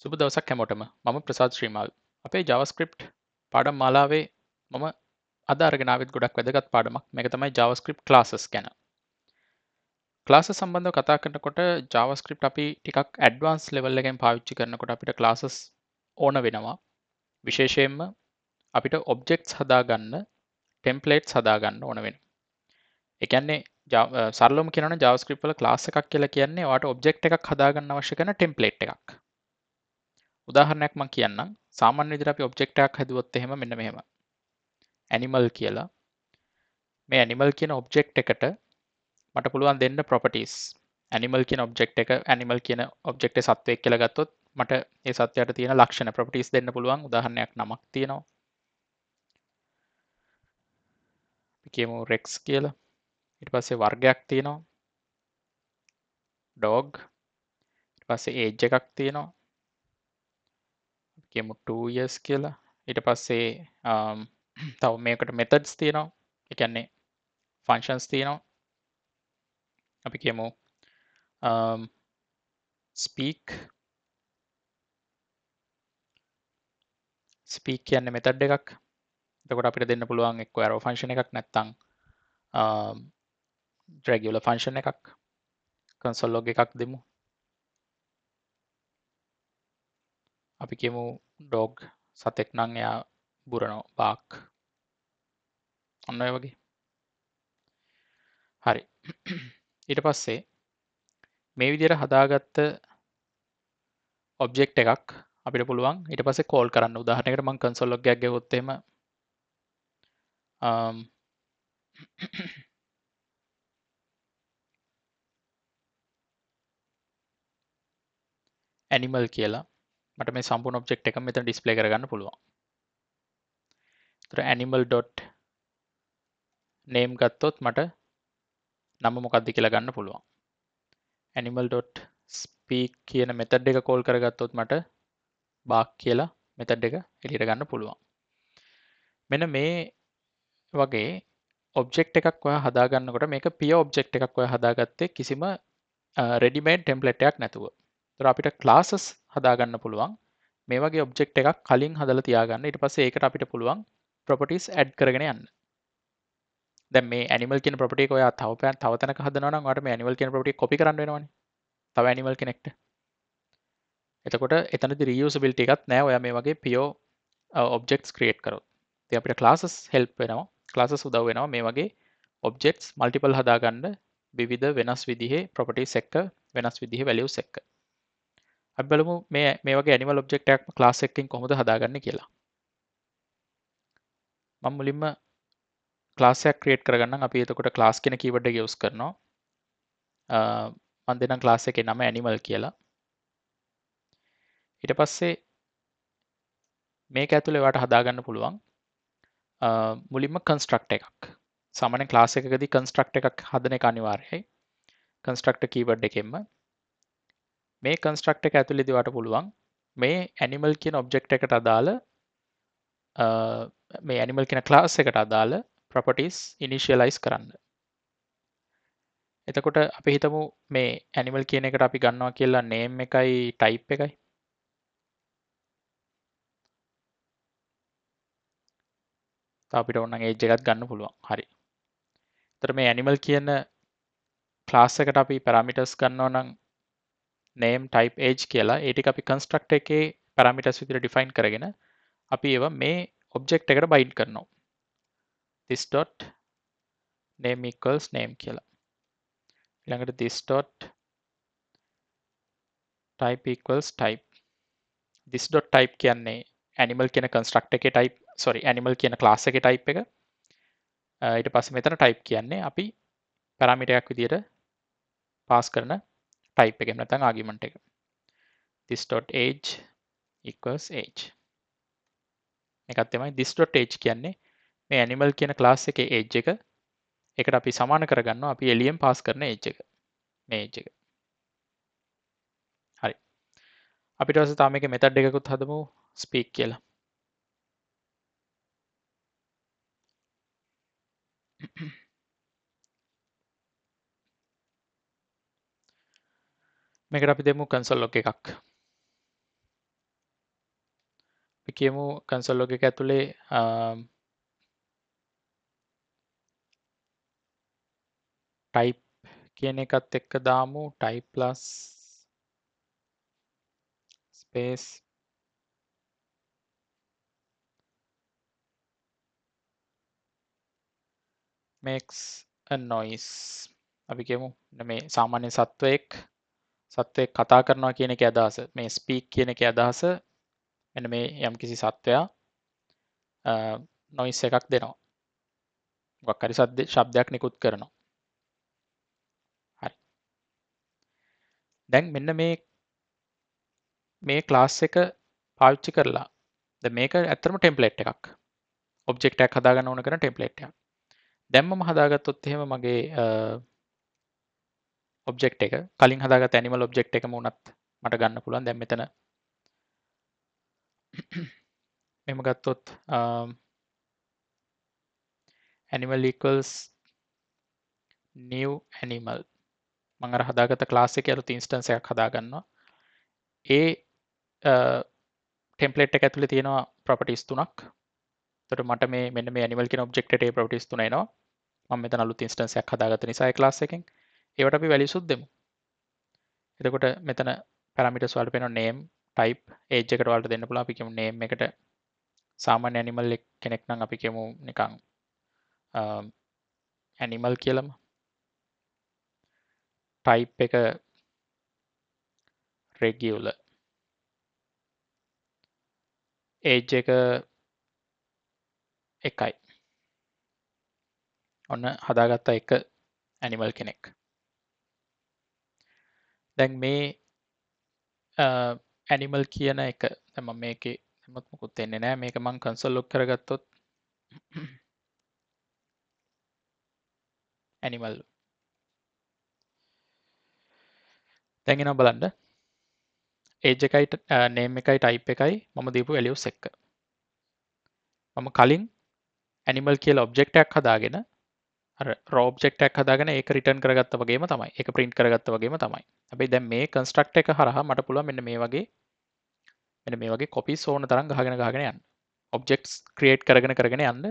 සුබ දවසක් හැමෝටම. මම ප්‍රසාද් ශ්‍රීමාල්. අපේ JavaScript පාඩම් මාලාවේ මම අද අරගෙන ආවෙත් ගොඩක් වැදගත් පාඩමක්. මේක තමයි JavaScript classes ගැන. classes සම්බන්ධව කතා කරනකොට JavaScript අපි ටිකක් advanced level එකෙන් පාවිච්චි කරනකොට අපිට classes ඕන වෙනවා. විශේෂයෙන්ම අපිට objects හදාගන්න templates හදාගන්න ඕන වෙනවා. ඒ කියන්නේ සරලවම කියනවනම් JavaScript වල class එකක් කියලා කියන්නේ ඔයාට object එකක් හදාගන්න අවශ්‍ය කරන template එකක්. උදාහරණයක් මම කියන්නම්. සාමාන්‍ය විදිහට අපි object එකක් හැදුවොත් එහෙම මෙන්න මෙහෙම. animal කියලා. මේ animal කියන object එකට මට පුළුවන් දෙන්න properties. animal කියන object එක animal කියන object එක සත්වයෙක් කියලා ගත්තොත් මට ඒ සත්වයාට තියෙන ලක්ෂණ properties දෙන්න පුළුවන්. උදාහරණයක් නමක් තියෙනවා. අපි කියමු rex කියලා. ඊට පස්සේ වර්ගයක් තියෙනවා. dog. ඊට පස්සේ age එකක් තියෙනවා. අපි කියමු 2 years කියලා. ඊට පස්සේ තව මේකට methods තියෙනවා. ඒ කියන්නේ functions තියෙනවා. අපි කියමු speak කියන්නේ method එකක්. එතකොට අපිට දෙන්න පුළුවන් එක්ක arrow function එකක් නැත්නම් regular function එකක්. console log එකක් දෙමු. අපි කියමු dog සතෙක් නම් එයා බුරනවා bark. අන්න ඔය වගේ. හරි. ඊට පස්සේ මේ විදිහට හදාගත්ත object එකක් අපිට පුළුවන් ඊට පස්සේ call කරන්න. උදාහරණයකට මම console log එකක් ගෙවුවොත් එහෙම animal කියලා මට මේ සම්පූර්ණ object එකම මෙතන display කරගන්න පුළුවන්. ඒතර animal.name ගත්තොත් මට නම මොකක්ද කියලා ගන්න පුළුවන්. animal.speak කියන method එක call කරගත්තොත් මට bark කියලා method එක එළියට ගන්න පුළුවන්. මෙන්න මේ වගේ object එකක් ඔයා හදාගන්නකොට මේක pure object එකක් ඔයා හදාගත්තේ කිසිම ready made template එකක් නැතුව. ඒතර අපිට classes හදාගන්න පුළුවන්. මේ වගේ object එකක් කලින් හදලා තියාගන්න. ඊට පස්සේ ඒකට අපිට පුළුවන් properties add කරගෙන යන්න. දැන් මේ animal කියන property එක ඔයා තව තැනක හදනවා නම් ඔයාට මේ animal කියන property copy කරන්න වෙනවනේ. තව animal කෙනෙක්ට. එතකොට එතනදී reusability එකක් නැහැ. ඔයා මේ වගේ pure objects create කරොත්. ඉතින් අපිට classes help වෙනවා. classes උදව් වෙනවා මේ වගේ objects multiple හදාගන්න විවිධ වෙනස් විදිහේ properties එක්ක වෙනස් විදිහේ values එක්ක. අපි බලමු මේ වගේ animal object එකක් class එකකින් කොහොමද හදාගන්නේ කියලා. මම මුලින්ම class එකක් create කරගන්නම්. අපි එතකොට class කියන keyword එක use කරනවා. මම දෙන්නම් class එකේ නම animal කියලා. ඊට පස්සේ මේක ඇතුලේ ඔයාලට හදාගන්න පුළුවන් මුලින්ම construct එකක්. සාමාන්‍යයෙන් class එකකදී construct එකක් හදන එක අනිවාර්යයි. constructor keyword එකෙන්ම මේ construct එක ඇතුලේදී ඔයාලට පුළුවන් මේ animal කියන object එකට අදාළ මේ animal කියන class එකට අදාළ properties initialize කරන්න. එතකොට අපි හිතමු මේ animal කියන එකට අපි ගන්නවා කියලා name එකයි type එකයි. තව අපිට ඕන නම් age එකත් ගන්න පුළුවන්. හරි. එතකොට මේ animal කියන class එකට අපි parameters ගන්නවා නම් name type age කියලා ඒ ටික අපි construct එකේ parameters විදිහට define කරගෙන අපි ඒවා මේ object එකට bind කරනවා. this dot name equals name කියලා. ඊළඟට this dot type equals type. this dot type කියන්නේ animal කියන construct එකේ type animal කියන class එකේ type එක. ඊට පස්සේ මෙතන type කියන්නේ අපි parameter එකක් විදිහට pass කරන type එක. එහෙම නැත්නම් argument එක. this dot age equals age. මේකත් තමයි this dot age කියන්නේ මේ animal කියන class එකේ age එක. ඒකට අපි සමාන කරගන්නවා අපි එළියෙන් pass කරන age එක. මේ age එක. හරි. අපිට ඊට පස්සේ තාම මේකේ method එකකුත් හදමු speak කියලා. මේකට අපි දෙමු console log එකක්. අපි කියමු කන්සෝල් ලොග් එක ඇතුලේ type කියන එකත් එක්ක දාමු type plus space makes a noise. අපි කියමු මේ සාමාන්‍ය සත්වයෙක් කතා කරනවා කියන එකේ අදහස, මේ speak කියන එකේ අදහස මෙන්න මේ යම්කිසි සත්වයා noise එකක් දෙනවා. මොකක් හරි ශබ්දයක් නිකුත් කරනවා. හරි. දැන් මෙන්න මේ class එක පාවිච්චි කරලා දැන් මේක ඇත්තටම template එකක්. object එකක් හදාගන්න ඕන කරන template එකක්. දැන් මම හදාගත්තොත් එහෙම මගේ object එක කලින් හදාගත්ත animal object එකම උනත් මට ගන්න පුළුවන්. දැන් මෙතන මෙහෙම ගත්තොත් animal equals new animal. මම අර හදාගත්ත class එකේ අලුත් instance එකක් හදාගන්නවා. ඒ template එක ඇතුලේ තියෙනවා properties තුනක්. එතකොට මට මෙන්න මේ animal කියන object එකට ඒ properties තුන එනවා. මම මෙතන අලුත් instance එකක් හදාගත්ත නිසා ඒ class එකෙන් ඒවට අපි values උත් දෙමු. එතකොට මෙතන parameters වලට පේනවා name, type, age එකට වලට දෙන්න පුළුවන්. අපි කියමු name එකට සාමාන්‍ය animal කෙනෙක් නම් අපි කියමු නිකන් animal කියලාම. type එක regular. age එක 1යි. ඔන්න හදාගත්ත එක animal කෙනෙක්. දැන් මේ animal කියන එක දැන් මම මේකේ හැමත් මොකුත් එන්නේ නැහැ. මේක මම console log කරගත්තොත් animal. දැන් එනවා බලන්න. age එකයි name එකයි type එකයි මම දීපු values එක. මම කලින් animal කියලා object එකක් හදාගෙන අර raw object එකක් හදාගෙන ඒක return කරගත්තා වගේම තමයි. ඒක print කරගත්තා වගේම තමයි. හැබැයි දැන් මේ construct එක හරහා මට පුළුවන් මෙන්න මේ වගේ copies ඕන තරම් ගහගෙන යන්න. objects create කරගෙන යන්න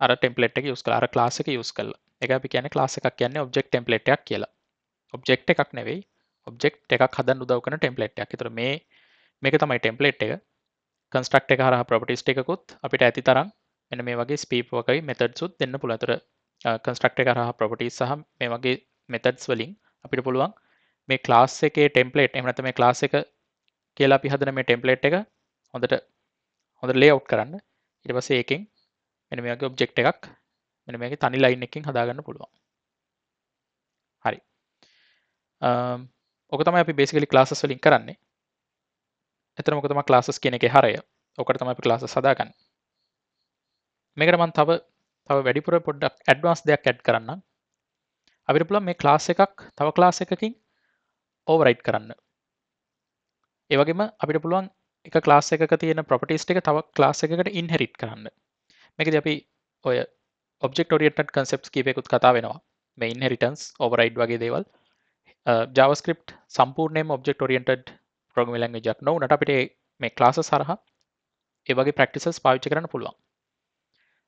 අර template එක use කරලා අර class එක use කරලා. ඒක අපි කියන්නේ class එකක් කියන්නේ object template එකක් කියලා. object එකක් නෙවෙයි object එකක් හදන්න උදව් කරන template එකක්. ඒතර මේක තමයි template එක. construct එක හරහා properties ටිකකුත් අපිට ඇති තරම් මෙන්න මේ වගේ speed වගේ methods උත් දෙන්න පුළුවන්. ඒතර construct එක හරහා properties සහ මේ වගේ methods වලින් අපිට පුළුවන් මේ class එකේ template එහෙම නැත්නම් මේ class එක කියලා අපි හදන මේ template එක හොඳට layout කරන්න. ඊට පස්සේ ඒකෙන් මෙන්න මේ වගේ object එකක් මෙන්න මේකේ තනි line එකකින් හදාගන්න පුළුවන්. හරි. ඔක තමයි අපි basically classes වලින් කරන්නේ. එතන මොකද තමයි classes කියන එකේ හරය. ඔකට තමයි අපි classes හදාගන්නේ. මේකට මම තව වැඩිපුර පොඩ්ඩක් advanced දෙයක් add කරන්නම්. අපිට පුළුවන් මේ class එකක් තව class එකකින් override කරන්න. ඒ වගේම අපිට පුළුවන් එක class එකක තියෙන properties ටික තව class එකකට inherit කරන්න. මේකදී අපි ඔය object oriented concepts කීපයකුත් කතා වෙනවා. මේ inheritance, override වගේ දේවල්. JavaScript සම්පූර්ණයෙන්ම object oriented programming language එකක් නොවුනට අපිට මේ classes හරහා ඒ වගේ practices පාවිච්චි කරන්න පුළුවන්.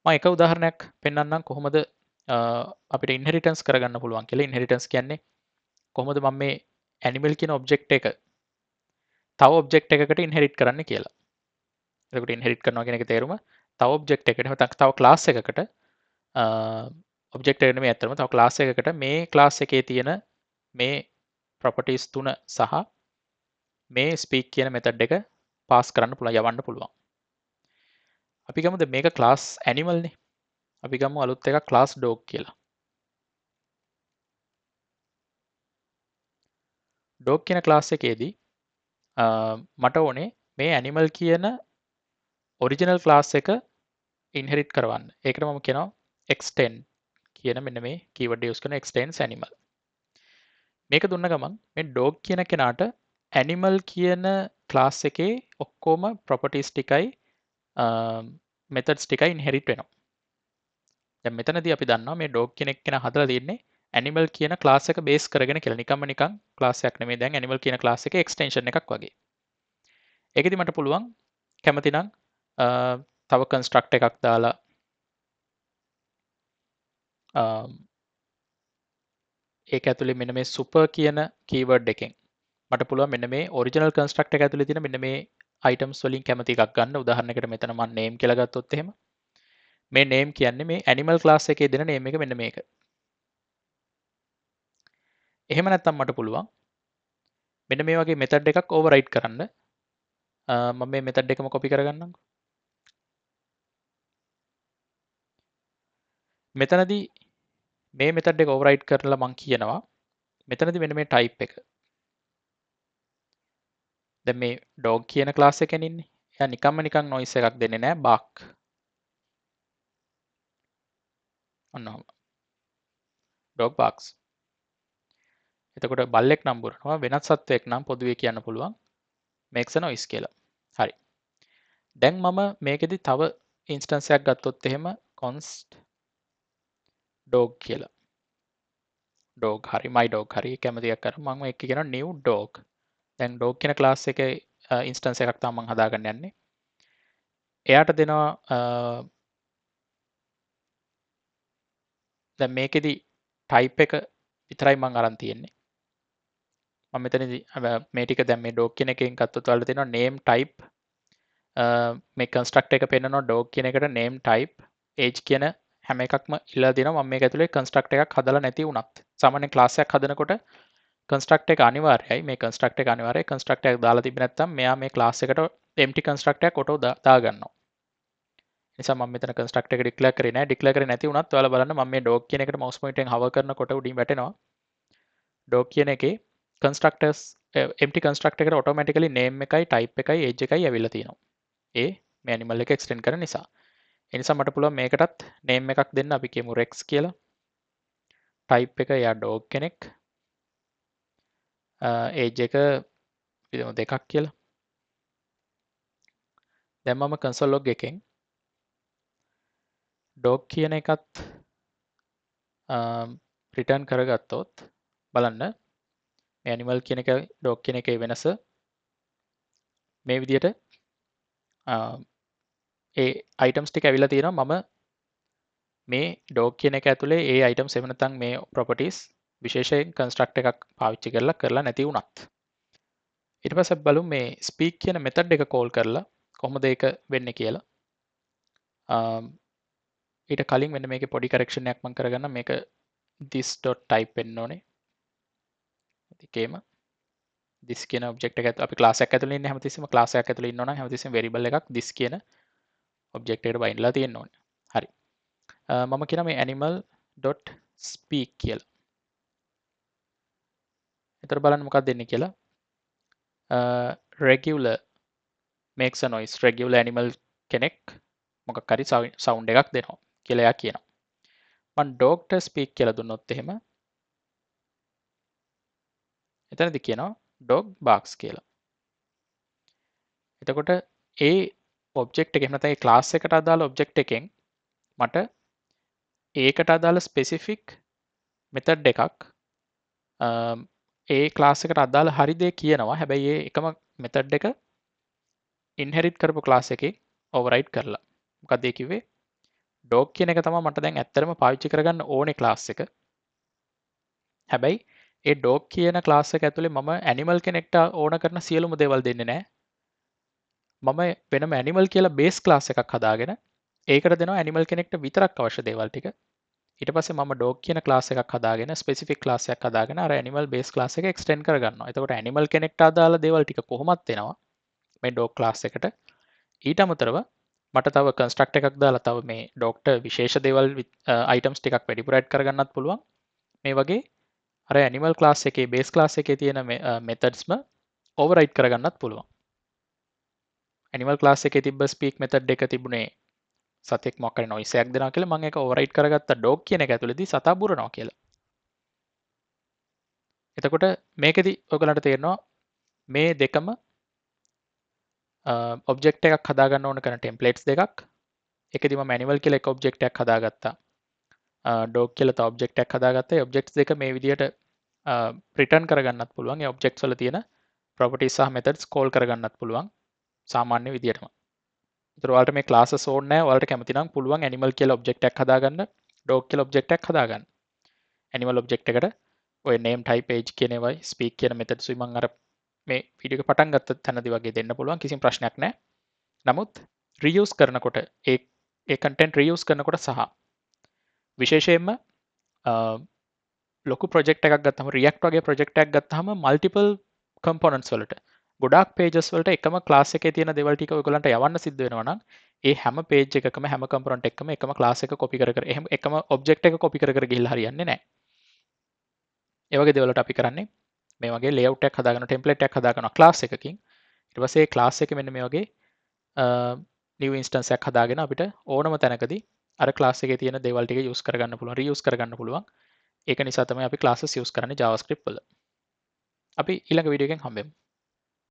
මම එක උදාහරණයක් පෙන්නන්නම් කොහොමද අපිට inheritance කරගන්න පුළුවන් කියලා. inheritance කියන්නේ කොහොමද මම මේ animal කියන object එක තව object එකකට inherit කරන්න කියලා. එතකොට inherit කරනවා කියන එකේ තේරුම තව object එකකට නැත්නම් තව class එකකට object එක නෙමෙයි අතරම තව class එකකට මේ class එකේ තියෙන මේ properties තුන සහ මේ speak කියන method එක pass කරන්න පුළුවන් යවන්න පුළුවන්. අපි ගමුද මේක class animal නේ. අපි ගමු අලුත් එකක් class dog කියලා. dog කියන class එකේදී මට ඕනේ මේ animal කියන original class එක inherit කරවන්න. ඒකට මම කියනවා extend කියන මෙන්න මේ keyword use කරන extends animal. මේක දුන්න ගමන් මේ dog කියන කෙනාට animal කියන class එකේ ඔක්කොම properties ටිකයි methods ටිකයි inherit වෙනවා. දැන් මෙතනදී අපි දන්නවා මේ dog කෙනෙක් කෙනා හදලා තියෙන්නේ animal කියන class එක base කරගෙන කියලා. නිකන් class එකක් නෙමෙයි. දැන් animal කියන class එකේ extension එකක් වගේ. ඒකෙදි මට පුළුවන් කැමතිනම් තව කන්ස්ට්‍රක්ට් එකක් දාලා ඒක ඇතුලේ මෙන්න මේ සුපර් කියන කීවර්ඩ් එකෙන් මට පුළුවන් මෙන්න මේ ඔරිජිනල් කන්ස්ට්‍රක්ට් එක ඇතුලේ තියෙන මෙන්න මේ අයිටම්ස් වලින් කැමති එකක් ගන්න. උදාහරණයකට මෙතන මම name කියලා ගත්තොත් එහෙම මේ name කියන්නේ මේ animal class එකේ දෙන name එක මෙන්න මේක. එහෙම නැත්නම් මට පුළුවන් මෙන්න මේ වගේ method එකක් override කරන්න. මම මේ method එකම copy කරගන්නම්කෝ. මෙතනදී මේ method එක override කරලා මම කියනවා මෙතනදී මෙන්න මේ type එක. දැන් මේ dog කියන class එකෙන් ඉන්නේ. එයා නිකන් noise එකක් දෙන්නේ නැහැ bark. ඔන්නෝම. dog barks. එතකොට බල්ලෙක් නම් බුරනවා වෙනත් සත්වයක් නම් පොදුවේ කියන්න පුළුවන් makes a noise කියලා. හරි. දැන් මම මේකෙදි තව instance එකක් ගත්තොත් එහෙම const dog කියලා. dog හරි my dog හරි කැමති එකක් කරමු. මම ඒක කියනවා new dog. දැන් dog කියන class එකේ instance එකක් තමයි මම හදාගන්න යන්නේ. එයාට දෙනවා දැන් මේකෙදි type එක විතරයි මම අරන් තියෙන්නේ. මම මෙතනදී මේ ටික දැන් මේ dog කියන එකෙන් ගත්තොත් ඔයාලට තියෙනවා name type මේ construct එක පෙන්නනවා dog කියන එකට name type age කියන හැම එකක්ම ඉල්ලලා දෙනවා. මම මේක ඇතුලේ construct එකක් හදලා නැති වුණත් සාමාන්‍ය class එකක් හදනකොට construct එක අනිවාර්යයි. මේ construct එක අනිවාර්යයි. construct එකක් දාලා තිබෙ නැත්නම් මෙයා මේ class එකට empty construct එකක් auto දා ගන්නවා. නිසා මම මෙතන construct එක declare කරේ නැහැ. declare කරේ නැති වුණත් ඔයාලා බලන්න මම මේ dog කියන එකට mouse pointer එකෙන් hover කරනකොට උඩින් වැටෙනවා. dog කියන එකේ constructors empty construct එකට automatically name එකයි type එකයි age එකයි ඇවිල්ලා තියෙනවා. ඒ මේ animal එක extend කරන නිසා. ඒ නිසා මට පුළුවන් මේකටත් name එකක් දෙන්න. අපි කියමු rex කියලා. type එක යා dog කෙනෙක්. age එක විදිහම දෙකක් කියලා. දැන් මම console log එකෙන් dog කියන එකත් return කරගත්තොත් බලන්න මේ animal කියන එක dog කියන එකේ වෙනස මේ විදිහට ඒ items ටික ඇවිල්ලා තියෙනවා. මම මේ dog කියන එක ඇතුලේ ඒ items එහෙම නැත්නම් මේ properties විශේෂයෙන් construct එකක් පාවිච්චි කරලා නැති වුණත් ඊට පස්සේ බලමු මේ speak කියන method එක call කරලා කොහොමද ඒක වෙන්නේ කියලා. ඊට කලින් මෙන්න මේකේ පොඩි correction එකක් මම කරගන්න. මේක this.type වෙන්න ඕනේ. ඒකේම this කියන object එක අපි class එකක් ඇතුලේ ඉන්නේ හැමතිස්සෙම class එකක් ඇතුලේ ඉන්නවනම් හැමතිස්සෙම variable එකක් this කියන object එකට බයින්ඩලා තියෙන්න ඕනේ. හරි. මම කියන මේ animal.speak කියලා. එතකොට බලන්න මොකක්ද දෙන්නේ කියලා. regular makes a noise. regular animal කෙනෙක් මොකක් හරි sound එකක් දෙනවා කියලා එයා කියනවා. මම dog speak කියලා දුන්නොත් එහෙම එතනදි කියනවා dog barks කියලා. එතකොට ඒ object එක එහෙම නැත්නම් ඒ class එකට අදාළ object එකෙන් මට ඒකට අදාළ specific method එකක් ඒ class එකට අදාළ හරි දේ කියනවා. හැබැයි ඒ එකම method එක inherit කරපු class එකේ override කරලා. මොකක්ද ඒ කිව්වේ? dog කියන එක තමයි මට දැන් ඇත්තටම පාවිච්චි කරගන්න ඕනේ class එක. හැබැයි ඒ dog කියන class එක ඇතුලේ මම animal කෙනෙක්ට ඕන කරන සියලුම දේවල් දෙන්නේ නැහැ. මම වෙනම animal කියලා base class එකක් හදාගෙන ඒකට දෙනවා animal කෙනෙක්ට විතරක් අවශ්‍ය දේවල් ටික. ඊට පස්සේ මම dog කියන class එකක් හදාගෙන specific class එකක් හදාගෙන අර animal base class එක extend කරගන්නවා. එතකොට animal කෙනෙක්ට අදාළ දේවල් ටික කොහොමත් එනවා මේ dog class එකට. ඊට අමතරව මට තව construct එකක් දාලා තව මේ dogට විශේෂ දේවල් items ටිකක් වැඩිපුර add කරගන්නත් පුළුවන්. මේ වගේ අර animal class එකේ base class එකේ තියෙන methodsම override කරගන්නත් පුළුවන්. animal class එකේ තිබ්බ speak method එක තිබුණේ සතෙක් මොකක් හරි noise එකක් දෙනවා කියලා මම ඒක override කරගත්ත dog කියන එක ඇතුළේදී සතා බුරනවා කියලා. එතකොට මේකෙදි ඔයගලන්ට තේරෙනවා මේ දෙකම object එකක් හදාගන්න ඕන කරන templates දෙකක්. ඒකෙදි මම animal කියලා එක object එකක් හදාගත්තා. dog කියලා තව object එකක් හදාගත්තා. ඒ objects දෙක මේ විදිහට return කරගන්නත් පුළුවන්. ඒ objects වල තියෙන properties සහ methods call කරගන්නත් පුළුවන්. සාමාන්‍ය විදිහටම. ඒතර ඔයාලට මේ ක්ලාසස් ඕනේ නැහැ. ඔයාලට කැමති නම් පුළුවන් ඇනිමල් කියලා ඔබ්ජෙක්ට් එකක් හදාගන්න, ඩොග් කියලා ඔබ්ජෙක්ට් එකක් හදාගන්න. ඇනිමල් ඔබ්ජෙක්ට් එකට ඔය name type age කියන ඒවායි speak කියන methods උයි මම අර මේ වීඩියෝ එක පටන් ගත්ත තැනදී වගේ දෙන්න පුළුවන්, කිසිම ප්‍රශ්නයක් නැහැ. නමුත් reuse කරනකොට ඒ content reuse කරනකොට සහ විශේෂයෙන්ම ලොකු ප්‍රොජෙක්ට් එකක් ගත්තම React වගේ ප්‍රොජෙක්ට් එකක් ගත්තාම multiple components වලට ගොඩාක් pages වලට එකම class එකේ තියෙන දේවල් ටික ඔයගලන්ට යවන්න සිද්ධ වෙනවා නම් ඒ හැම page එකකම හැම component එකකම එකම class එක copy කර කර එහෙම එකම object එක copy කර කර ගිහිල්ලා හරියන්නේ නැහැ. ඒ වගේ දේවල් වලට අපි කරන්නේ මේ වගේ layout එකක් හදාගන්න template එකක් හදාගන්නවා class එකකින්. ඊට පස්සේ ඒ class එකේ මෙන්න මේ වගේ new instance එකක් හදාගෙන අපිට ඕනම තැනකදී අර class එකේ තියෙන දේවල් ටික use කරගන්න පුළුවන්, reuse කරගන්න පුළුවන්. ඒක නිසා තමයි අපි classes use කරන්නේ JavaScript වල. අපි ඊළඟ වීඩියෝ එකෙන් හම්බෙමු.